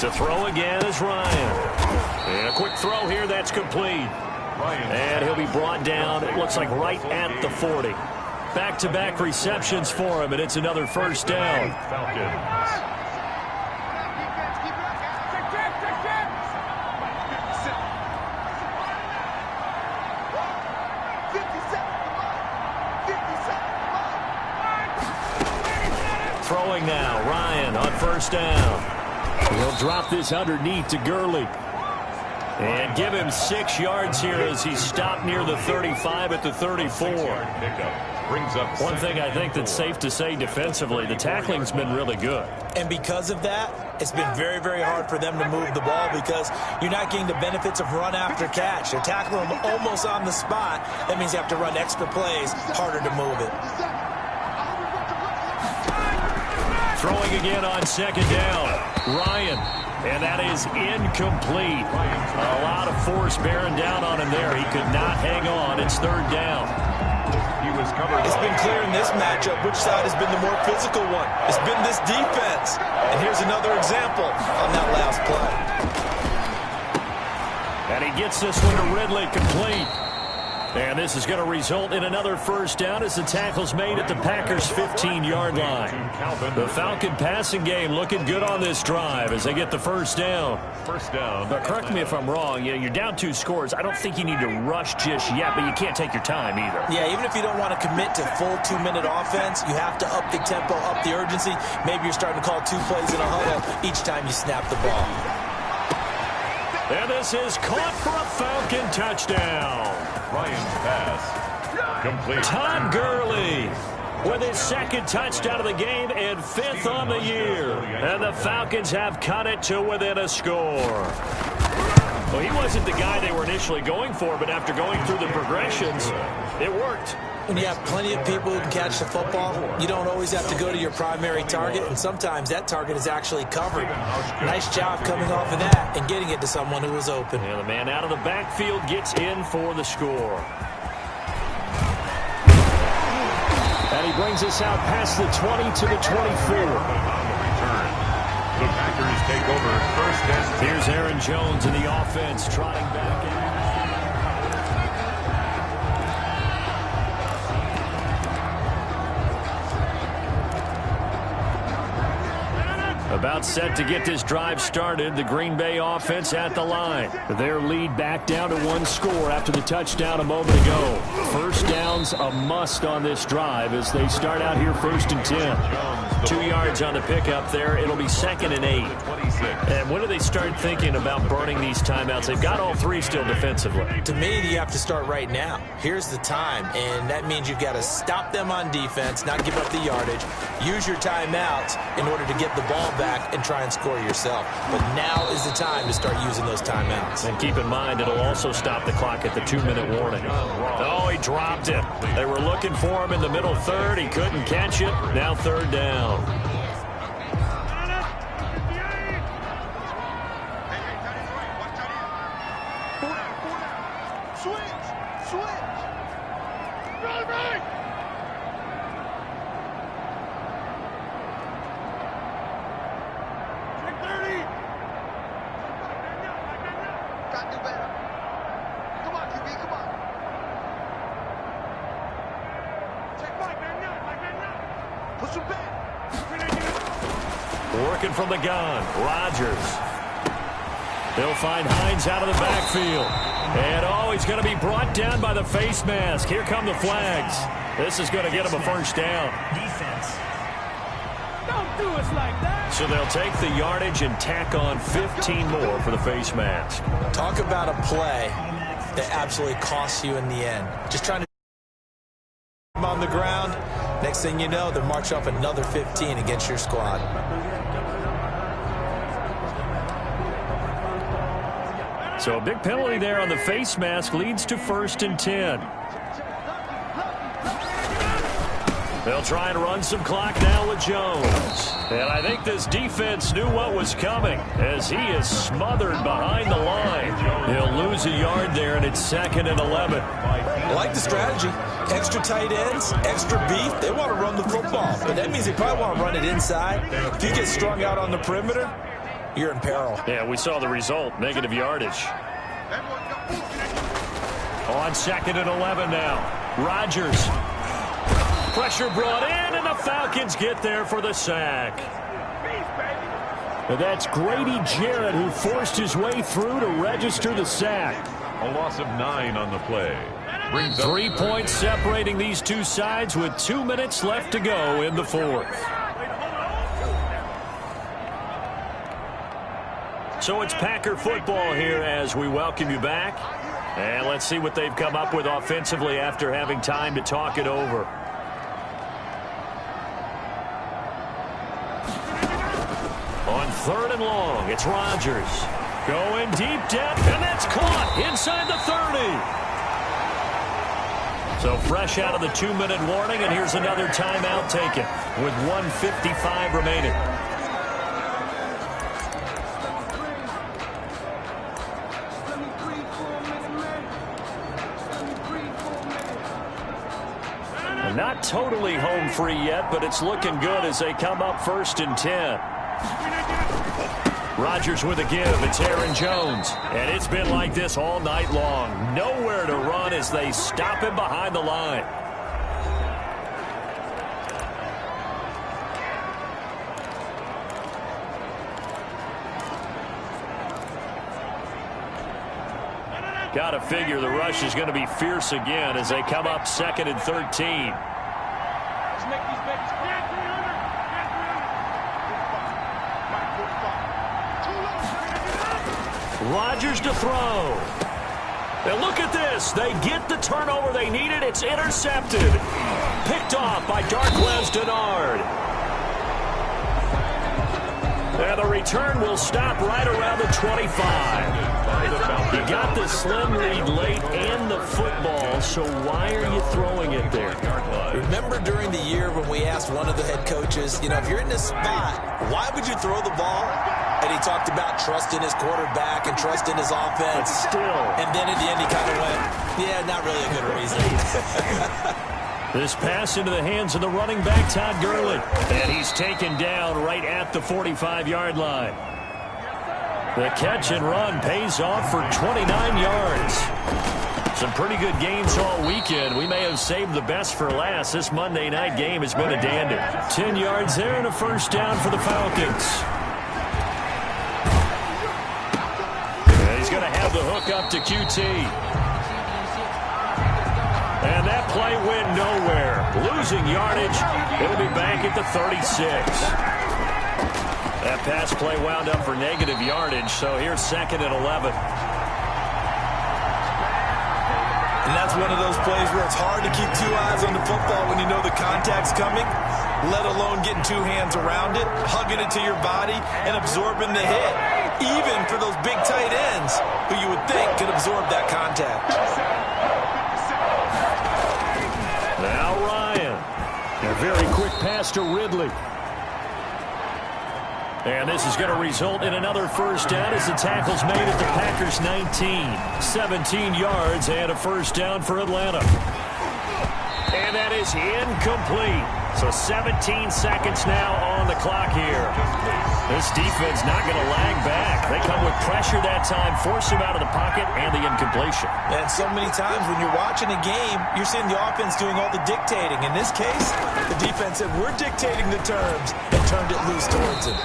To throw again is Ryan. And a quick throw here, that's complete. And he'll be brought down, it looks like right at the 40. Back-to-back receptions for him, and it's another first down. Throwing now, Ryan on first down. He'll drop this underneath to Gurley. And give him 6 yards here as he's stopped near the 35 at the 34. One thing I think that's safe to say defensively, the tackling's been really good. And because of that, it's been very, very hard for them to move the ball because you're not getting the benefits of run after catch. They're tackling them almost on the spot. That means you have to run extra plays, harder to move it. Throwing again on second down. Ryan. And that is incomplete. A lot of force bearing down on him there. He could not hang on. It's third down. He was covered. It's been clear in this matchup which side has been the more physical one. It's been this defense. And here's another example on that last play. And he gets this one to Ridley, complete. And this is going to result in another first down as the tackle's made at the Packers' 15-yard line. The Falcon passing game looking good on this drive as they get the first down. But correct me if I'm wrong, you're down 2 scores. I don't think you need to rush just yet, but you can't take your time either. Yeah, even if you don't want to commit to full 2-minute offense, you have to up the tempo, up the urgency. Maybe you're starting to call 2 plays in a huddle each time you snap the ball. And this is caught for a Falcon touchdown. Ryan's pass complete. Todd Gurley with his second touchdown of the game and 5th on the year. And the Falcons have cut it to within a score. Well, he wasn't the guy they were initially going for, but after going through the progressions, it worked. When you have plenty of people who can catch the football, you don't always have to go to your primary target, and sometimes that target is actually covered. Nice job coming off of that and getting it to someone who was open. And the man out of the backfield gets in for the score. And he brings us out past the 20 to the 24. The Packers take over first and 10. Here's Aaron Jones in the offense trotting back in. About set to get this drive started. The Green Bay offense at the line. Their lead back down to one score after the touchdown a moment ago. First down's a must on this drive as they start out here first and 10. 2 yards on the pickup there. It'll be 2nd and 8. And when do they start thinking about burning these timeouts? They've got all three still defensively. To me, you have to start right now. Here's the time, and that means you've got to stop them on defense, not give up the yardage, use your timeouts in order to get the ball back and try and score yourself. But now is the time to start using those timeouts. And keep in mind, it'll also stop the clock at the 2-minute warning. Oh, he dropped it. They were looking for him in the middle third. He couldn't catch it. Now 3rd down. Working from the gun, Rodgers. They'll find Hines out of the backfield. And, oh, he's going to be brought down by the face mask. Here come the flags. This is going to get him a first down. Defense. Don't do us like that. So they'll take the yardage and tack on 15 more for the face mask. Talk about a play that absolutely costs you in the end. Just trying to on the ground. Next thing you know, they'll march off another 15 against your squad. So a big penalty there on the face mask leads to 1st and 10. They'll try and run some clock now with Jones. And I think this defense knew what was coming as he is smothered behind the line. He'll lose a yard there, and it's 2nd and 11. I like the strategy. Extra tight ends, extra beef. They want to run the football, but that means they probably want to run it inside. If you get strung out on the perimeter, you're in peril. Yeah, we saw the result, negative yardage. On 2nd and 11 now. Rodgers. Pressure brought in, and the Falcons get there for the sack. And that's Grady Jarrett who forced his way through to register the sack. A loss of 9 on the play. 3 points separating these two sides with 2 minutes left to go in the 4th. So it's Packer football here as we welcome you back. And let's see what they've come up with offensively after having time to talk it over. On 3rd and long, it's Rodgers. Going deep depth, and that's caught inside the 30. So fresh out of the 2-minute warning, and here's another timeout taken with 1:55 remaining. Not totally home free yet, but it's looking good as they come up 1st and 10. Rodgers with a give. It's Aaron Jones. And it's been like this all night long. Nowhere to run as they stop him behind the line. Got to figure the rush is going to be fierce again as they come up 2nd and 13. Rodgers to throw. And look at this. They get the turnover they needed. It's intercepted. Picked off by Darquez Denard. And the return will stop right around the 25. He got the slim lead late and the football, so why are you throwing it there? Remember during the year when we asked one of the head coaches, if you're in this spot, why would you throw the ball? And he talked about trusting his quarterback and trusting his offense. But still. And then at the end he kind of went, yeah, not really a good reason. This pass into the hands of the running back, Todd Gurley. And he's taken down right at the 45-yard line. The catch and run pays off for 29 yards. Some pretty good games all weekend. We may have saved the best for last. This Monday night game has been a dandy. 10 yards there and a first down for the Falcons. And he's going to have the hook up to QT. And that play went nowhere. Losing yardage. It'll be back at the 36. That pass play wound up for negative yardage, so here's 2nd and 11. And that's one of those plays where it's hard to keep two eyes on the football when you know the contact's coming, let alone getting two hands around it, hugging it to your body, and absorbing the hit, even for those big tight ends who you would think could absorb that contact. Now Ryan. A very quick pass to Ridley. And this is going to result in another first down as the tackle's made at the Packers' 19. 17 yards and a first down for Atlanta. And that is incomplete. So 17 seconds now on the clock here. This defense not going to lag back. They come with pressure that time, force him out of the pocket, and the incompletion. And so many times when you're watching a game, you're seeing the offense doing all the dictating. In this case, the defense said, we're dictating the terms, and turned it loose towards him.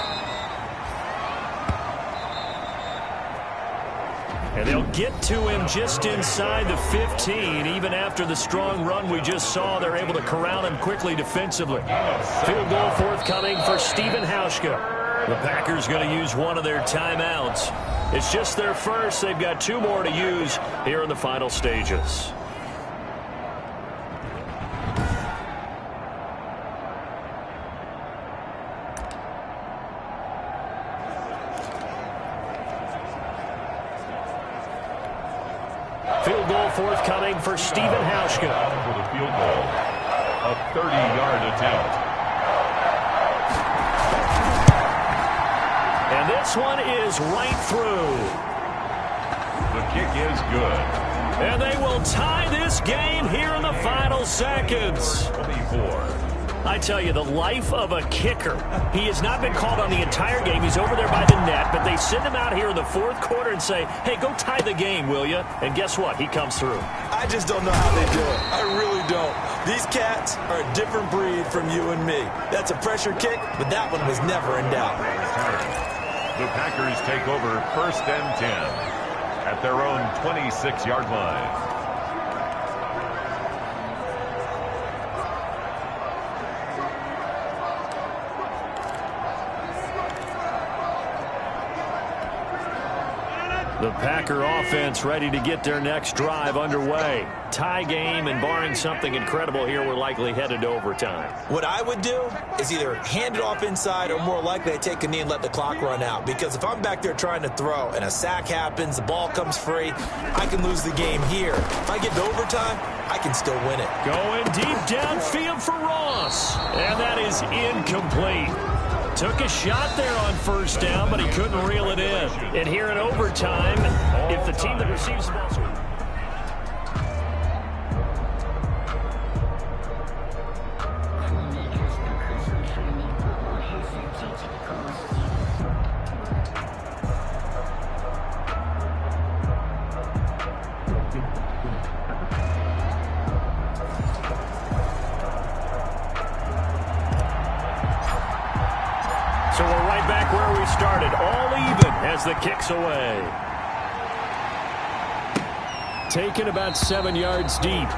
And they'll get to him just inside the 15. Even after the strong run we just saw, they're able to corral him quickly defensively. Field goal forthcoming for Stephen Hauschka. The Packers going to use one of their timeouts. It's just their first. They've got 2 more to use here in the final stages. Field goal forthcoming for Stephen Hauschka. For the field goal, a 30-yard attempt. And this one is right through. The kick is good. And they will tie this game here in the final seconds. 24. I tell you, the life of a kicker. He has not been called on the entire game. He's over there by the net, but they send him out here in the 4th quarter and say, hey, go tie the game, will you? And guess what? He comes through. I just don't know how they do it. I really don't. These cats are a different breed from you and me. That's a pressure kick, but that one was never in doubt. The Packers take over 1st and 10 at their own 26-yard line. The Packer offense ready to get their next drive underway. Tie game, and barring something incredible here, we're likely headed to overtime. What I would do is either hand it off inside or more likely I take a knee and let the clock run out. Because if I'm back there trying to throw and a sack happens, the ball comes free, I can lose the game here. If I get to overtime, I can still win it. Going deep downfield for Ross. And that is incomplete. Took a shot there on first down, but he couldn't reel it in. And here in overtime, if the team that receives the ball... So we're right back where we started, all even as the kick's away. Taken about 7 yards deep.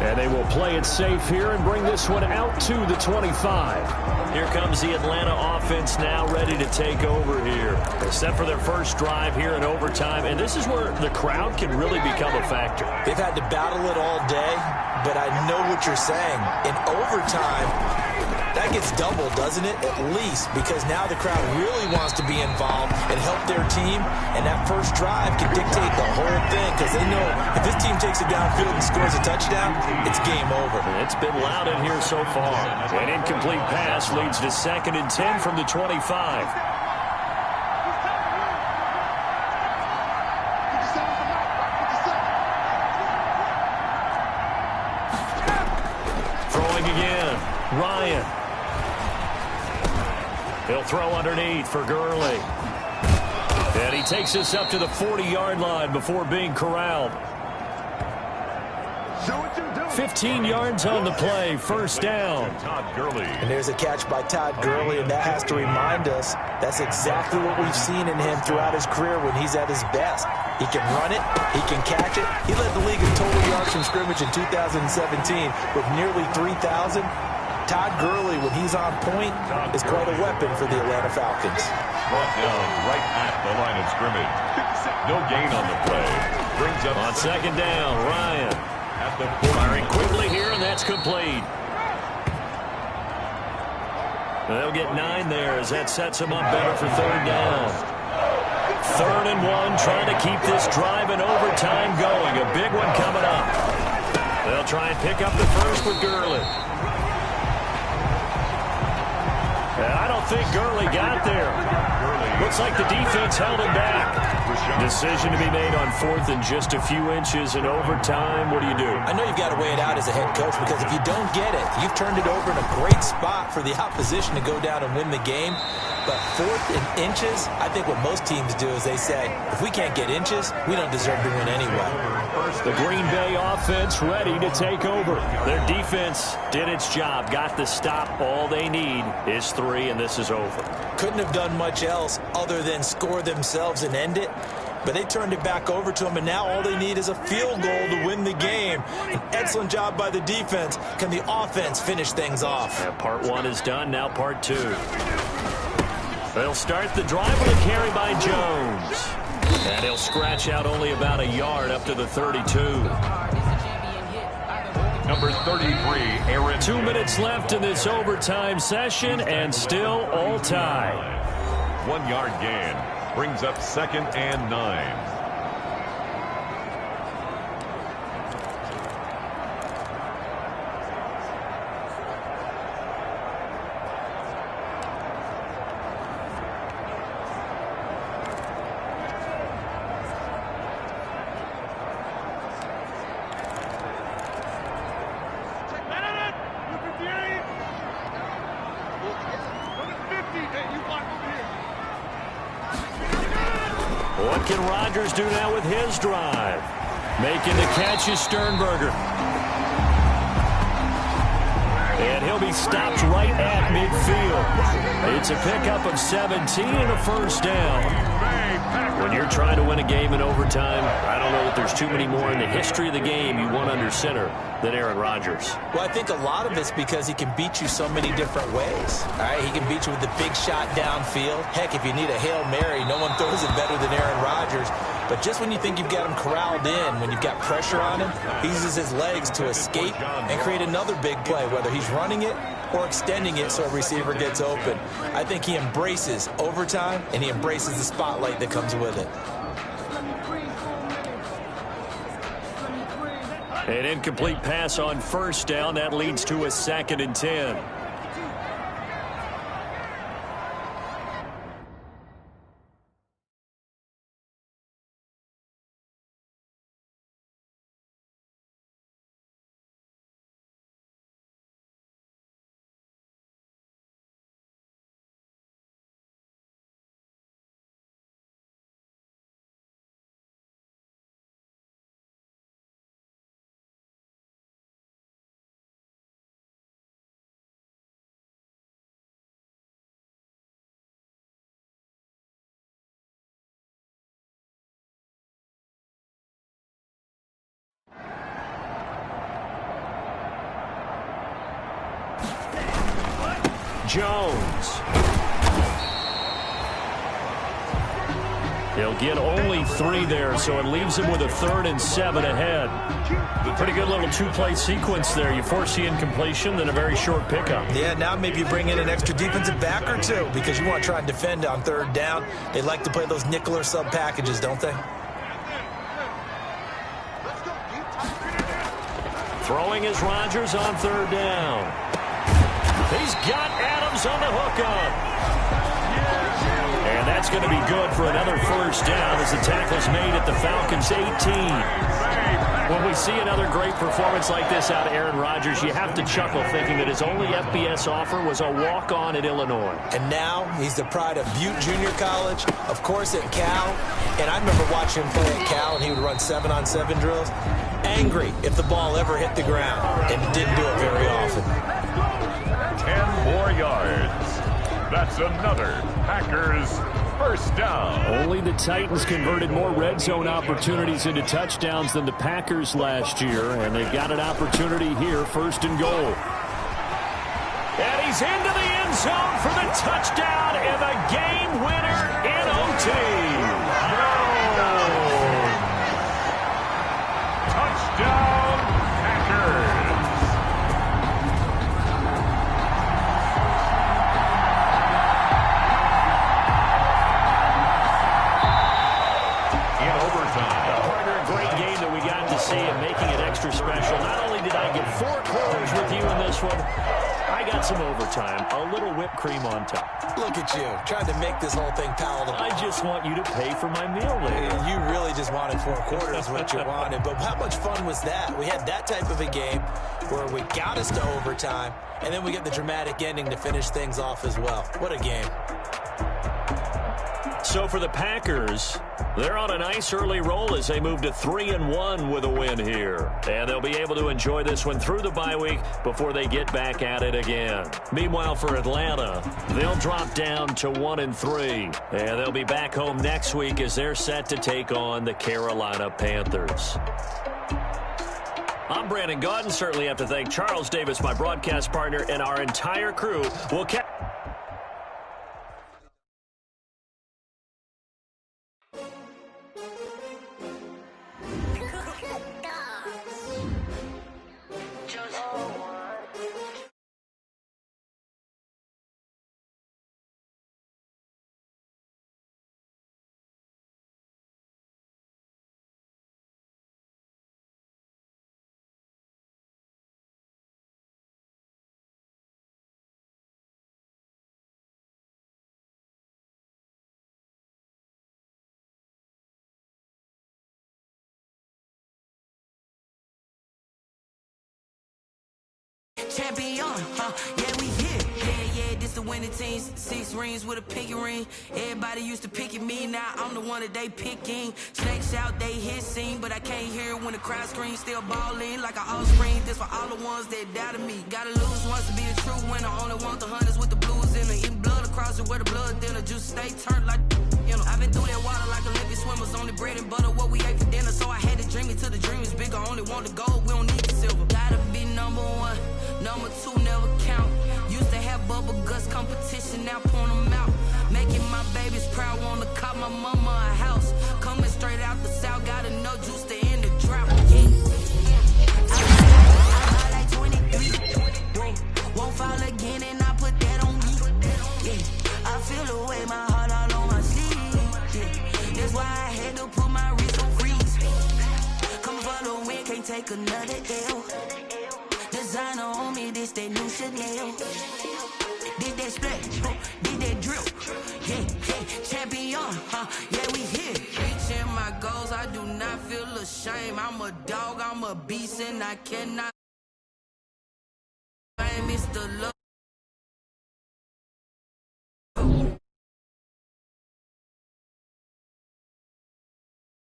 And they will play it safe here and bring this one out to the 25. Here comes the Atlanta offense now ready to take over here. They're set for their first drive here in overtime, and this is where the crowd can really become a factor. They've had to battle it all day, but I know what you're saying. In overtime, that that gets doubled, doesn't it? At least, because now the crowd really wants to be involved and help their team, and that first drive can dictate the whole thing, because they know if this team takes it downfield and scores a touchdown, it's game over. It's been loud in here so far. An incomplete pass leads to 2nd and 10 from the 25. Throwing again, Ryan. He'll throw underneath for Gurley. And he takes us up to the 40-yard line before being corralled. 15 yards on the play, first down. And there's a catch by Todd Gurley, and that has to remind us that's exactly what we've seen in him throughout his career when he's at his best. He can run it, he can catch it. He led the league in total yards from scrimmage in 2017 with nearly 3,000. Todd Gurley, when he's on point, is quite a weapon for the Atlanta Falcons. Brought down right at the line of scrimmage. No gain on the play. Brings up on 2nd down, Ryan. Firing quickly here, and that's complete. They'll get 9 there as that sets them up better for 3rd down. 3rd and 1, trying to keep this drive in overtime going. A big one coming up. They'll try and pick up the first with Gurley. And I don't think Gurley got there. Looks like the defense held him back. Decision to be made on 4th and just a few inches in overtime. What do you do? I know you've got to weigh it out as a head coach, because if you don't get it, you've turned it over in a great spot for the opposition to go down and win the game. But 4th and inches, I think what most teams do is they say, if we can't get inches, we don't deserve to win anyway. The Green Bay offense ready to take over. Their defense did its job, got the stop. All they need is 3, and this is over. Couldn't have done much else other than score themselves and end it. But they turned it back over to them, and now all they need is a field goal to win the game. An excellent job by the defense. Can the offense finish things off? Yeah, part 1 is done, now part 2. They'll start the drive with a carry by Jones. And he'll scratch out only about a yard up to the 32. Number 33, Aaron. 2 minutes left in this overtime session, and still all tied. 1 yard gain. Brings up 2nd and 9. What can Rodgers do now with his drive? Making the catch is Sternberger. And he'll be stopped right at midfield. It's a pickup of 17 and a first down. When you're trying to win a game in overtime, I don't know that there's too many more in the history of the game you want under center than Aaron Rodgers. Well, I think a lot of it's because he can beat you so many different ways. All right, he can beat you with the big shot downfield. Heck, if you need a Hail Mary, no one throws it better than Aaron Rodgers. But just when you think you've got him corralled in, when you've got pressure on him, he uses his legs to escape and create another big play, whether he's running it or extending it so a receiver gets open. I think he embraces overtime, and he embraces the spotlight that comes with it. An incomplete pass on first down. That leads to a 2nd and 10. Jones. He'll get only 3 there, so it leaves him with a 3rd and 7 ahead. Pretty good little 2-play sequence there. You force the incompletion, then a very short pickup. Yeah, now maybe you bring in an extra defensive back or 2 because you want to try and defend on 3rd down. They like to play those nickel or sub packages, don't they? Throwing is Rodgers on 3rd down. He's got Adams on the hookup. And that's going to be good for another 1st down as the tackle's made at the Falcons' 18. When we see another great performance like this out of Aaron Rodgers, you have to chuckle thinking that his only FBS offer was a walk-on at Illinois. And now he's the pride of Butte Junior College, of course at Cal. And I remember watching him play at Cal, and he would run 7-on-7 drills. Angry if the ball ever hit the ground, and didn't do it very often. 10 more yards. That's another Packers 1st down. Only the Titans converted more red zone opportunities into touchdowns than the Packers last year, and they've got an opportunity here, 1st and goal. And he's into the end zone for the touchdown and the game winner in OT. Touchdown, Packers. Special. Not only did I get 4 quarters with you in this one, I got some overtime, a little whipped cream on top. Look at you, trying to make this whole thing palatable. I just want you to pay for my meal later. You really just wanted 4 quarters, what you wanted. But how much fun was that? We had that type of a game where we got us to overtime, and then we get the dramatic ending to finish things off as well. What a game. So for the Packers, they're on a nice early roll as they move to 3-1 with a win here. And they'll be able to enjoy this one through the bye week before they get back at it again. Meanwhile, for Atlanta, they'll drop down to 1-3. And they'll be back home next week as they're set to take on the Carolina Panthers. I'm Brandon Gaudin. Certainly have to thank Charles Davis, my broadcast partner, and our entire crew. We'll catch... Champion, yeah, we here. Yeah, this the winning team. 6 rings with a pinky ring. Everybody used to picking me, now I'm the one that they picking. Snakes out, they hissing, but I can't hear when the crowd screams. Still balling like an offspring. This for all the ones that doubted me. Gotta lose once to be a true winner. Only want the hunters with the blues in it. Eating blood across it where the blood dinner. Juice stay turned like, you know. I've been through that water like Olympic swimmers. Only bread and butter, what we ate for dinner. So I had to dream it till the dream is bigger. Only want the gold, we don't need the silver. Gotta be number 1. Number 2 never count. Used to have bubble guts competition, now point them out. Making my babies proud, wanna cop my mama a house. Coming straight out the south, got enough juice to end the drought. Yeah. I like 23. Won't fall again, and I put that on me. Yeah. I feel the way, my heart all on my sleeve. Yeah. That's why I had to put my wrist on freeze. Coming for the win, can't take another L. Designer on me, this that new Chanel. Did that splat, did that drill. Yeah, champion, yeah, we here. Reaching my goals, I do not feel ashamed. I'm a dog, I'm a beast, and I cannot. I am Mr. Love.